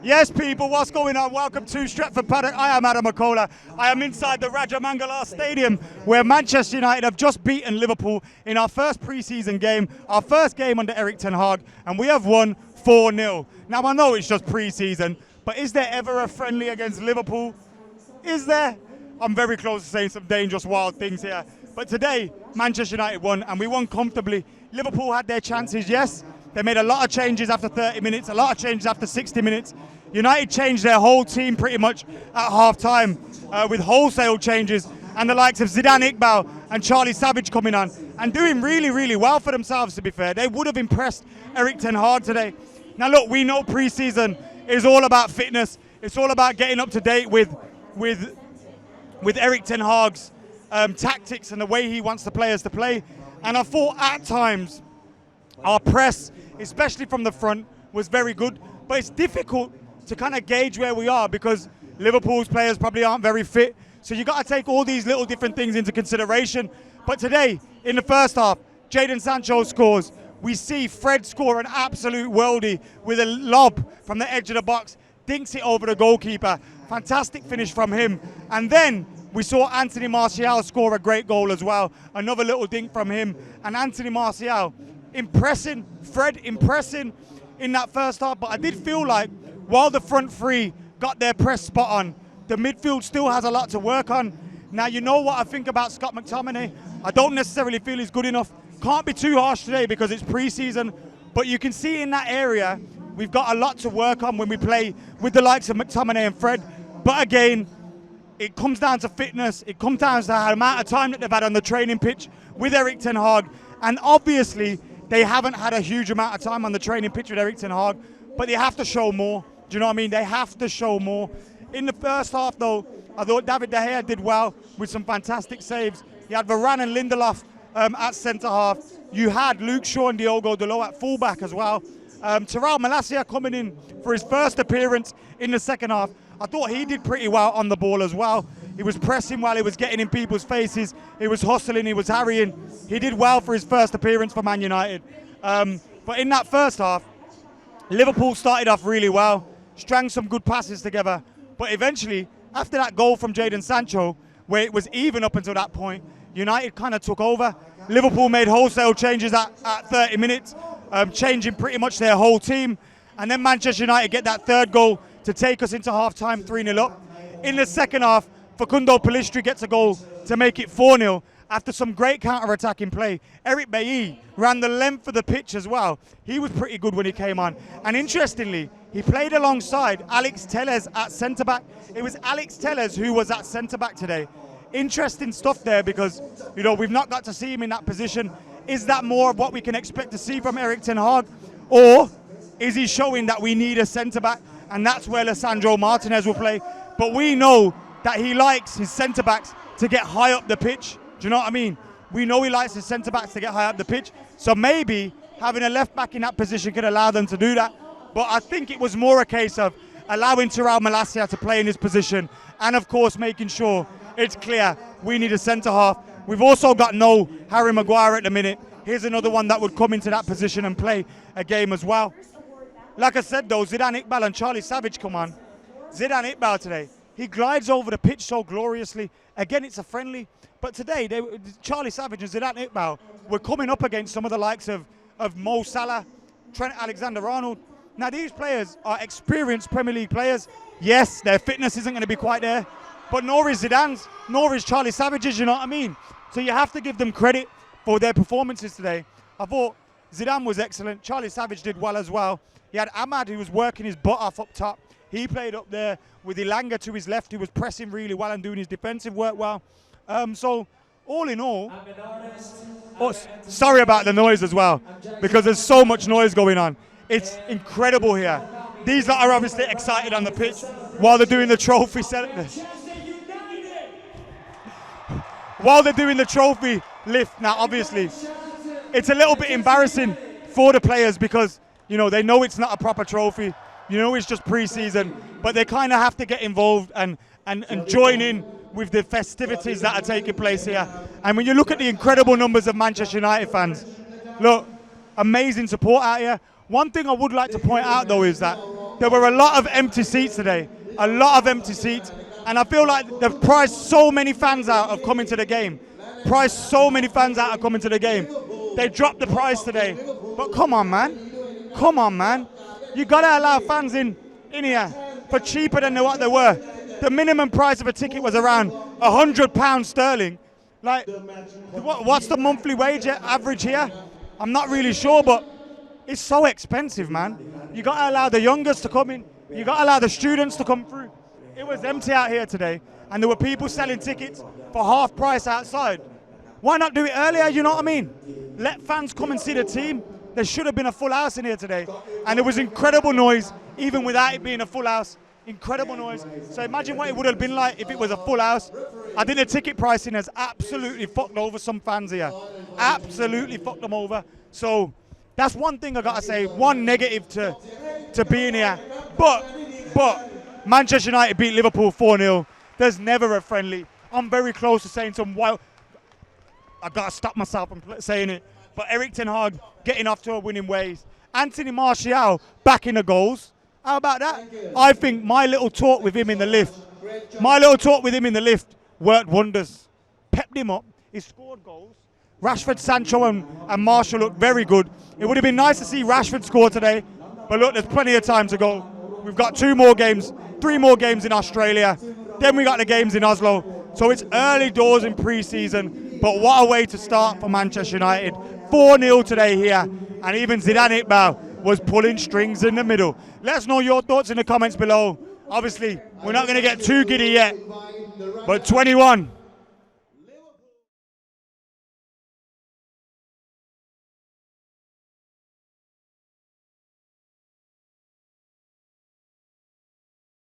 Yes, people, what's going on? Welcome to Stretford, Paddock. I am McKola. I am inside the Raja Mangala Stadium, where Manchester United have just beaten Liverpool in our first pre-season game, our first game under Ten Hag, and we have won 4-0. Now, I know it's just pre-season, but is there ever a friendly against Liverpool? Is there? I'm very close to saying some dangerous, wild things here. But today, Manchester United won, and we won comfortably. Liverpool had their chances, yes. They made a lot of changes after 30 minutes, a lot of changes after 60 minutes. United changed their whole team pretty much at half-time with wholesale changes, and the likes of Zidane Iqbal and Charlie Savage coming on and doing really, really well for themselves, to be fair. They would have impressed Ten Hag today. Now, look, we know pre-season is all about fitness. It's all about getting up to date with Ten Hag's tactics and the way he wants the players to play. And I thought at times our press, especially from the front, was very good. But it's difficult to kind of gauge where we are because Liverpool's players probably aren't very fit. So you got to take all these little different things into consideration. But today, in the first half, Jadon Sancho scores. We see Fred score an absolute worldie with a lob from the edge of the box, dinks it over the goalkeeper. Fantastic finish from him. And then we saw Anthony Martial score a great goal as well. Another little dink from him. And Anthony Martial impressing, Fred impressing in that first half. But I did feel like while the front three got their press spot on, the midfield still has a lot to work on. Now, you know what I think about Scott McTominay. I don't necessarily feel he's good enough. Can't be too harsh today because it's pre-season. But you can see in that area, we've got a lot to work on when we play with the likes of McTominay and Fred. But again, it comes down to fitness. It comes down to the amount of time that they've had on the training pitch with Ten Hag. And obviously, they haven't had a huge amount of time on the training pitch with Ten Hag, but they have to show more. Do you know what I mean? They have to show more. In the first half, though, I thought David De Gea did well with some fantastic saves. You had Varane and Lindelof at centre-half. You had Luke Shaw and Diogo Dalot at full-back as well. Terrell Malacia coming in for his first appearance in the second half. I thought he did pretty well on the ball as well. He was pressing while he was getting in people's faces. He was hustling, he was harrying. He did well for his first appearance for Man United. But in that first half, Liverpool started off really well, strung some good passes together. But eventually, after that goal from Jadon Sancho, where it was even up until that point, United kind of took over. Liverpool made wholesale changes at 30 minutes, changing pretty much their whole team. And then Manchester United get that third goal to take us into half-time 3-0 up. In the second half, Facundo Pellistri gets a goal to make it 4-0 after some great counter-attacking play. Eric Bailly ran the length of the pitch as well. He was pretty good when he came on. And interestingly, he played alongside Alex Telles at centre-back. It was Alex Telles who was at centre-back today. Interesting stuff there because, you know, we've not got to see him in that position. Is that more of what we can expect to see from Ten Hag? Or is he showing that we need a centre-back? And that's where Lisandro Martinez will play. But we know that he likes his centre-backs to get high up the pitch. Do you know what I mean? We know he likes his centre-backs to get high up the pitch. So maybe having a left-back in that position could allow them to do that. But I think it was more a case of allowing Terrell Malacia to play in his position and, of course, making sure it's clear we need a centre-half. We've also got no Harry Maguire at the minute. Here's another one that would come into that position and play a game as well. Like I said, though, Zidane Iqbal and Charlie Savage come on. Zidane Iqbal today, he glides over the pitch so gloriously. Again, it's a friendly. But today, Charlie Savage and Zidane Iqbal were coming up against some of the likes of Mo Salah, Trent Alexander-Arnold. Now, these players are experienced Premier League players. Yes, their fitness isn't going to be quite there, but nor is Zidane's, nor is Charlie Savage's, you know what I mean? So you have to give them credit for their performances today. I thought Zidane was excellent. Charlie Savage did well as well. He had Ahmad, who was working his butt off up top. He played up there with Ilanga to his left, who was pressing really well and doing his defensive work well. So, all in all, sorry about the noise as well, because there's so much noise going on. It's incredible here. These lot are obviously excited on the pitch while they're doing the trophy while they're doing the trophy lift. Now, obviously, it's a little bit embarrassing for the players because, you know, they know it's not a proper trophy. You know, it's just pre-season, but they kind of have to get involved and join in with the festivities that are taking place here. And when you look at the incredible numbers of Manchester United fans, look, amazing support out here. One thing I would like to point out, though, is that there were a lot of empty seats today. A lot of empty seats. And I feel like they've priced so many fans out of coming to the game. Priced so many fans out of coming to the game. They dropped the price today. But come on, man. Come on, man. You got to allow fans in here for cheaper than what they were. The minimum price of a ticket was around £100 sterling. Like, what's the monthly wage average here? I'm not really sure, but it's so expensive, man. You got to allow the youngers to come in. You got to allow the students to come through. It was empty out here today, and there were people selling tickets for half price outside. Why not do it earlier, you know what I mean? Let fans come and see the team. There should have been a full house in here today, and there was incredible noise, even without it being a full house. Incredible noise. So imagine what it would have been like if it was a full house. I think the ticket pricing has absolutely fucked over some fans here. Absolutely fucked them over. So that's one thing I gotta say. One negative to being here. But Manchester United beat Liverpool 4-0. There's never a friendly. I'm very close to saying some wild. I gotta stop myself from saying it. But Eric Ten Hag getting off to a winning ways. Anthony Martial back in the goals. How about that? I think my little talk with him in the lift, worked wonders. Pepped him up. He scored goals. Rashford, Sancho and Martial looked very good. It would have been nice to see Rashford score today. But look, there's plenty of time to go. We've got 3 more games in Australia. Then we got the games in Oslo. So it's early doors in pre-season. But what a way to start for Manchester United. 4-0 today here. And even Zidane Iqbal was pulling strings in the middle. Let us know your thoughts in the comments below. Obviously, we're not going to get too giddy yet. But 21.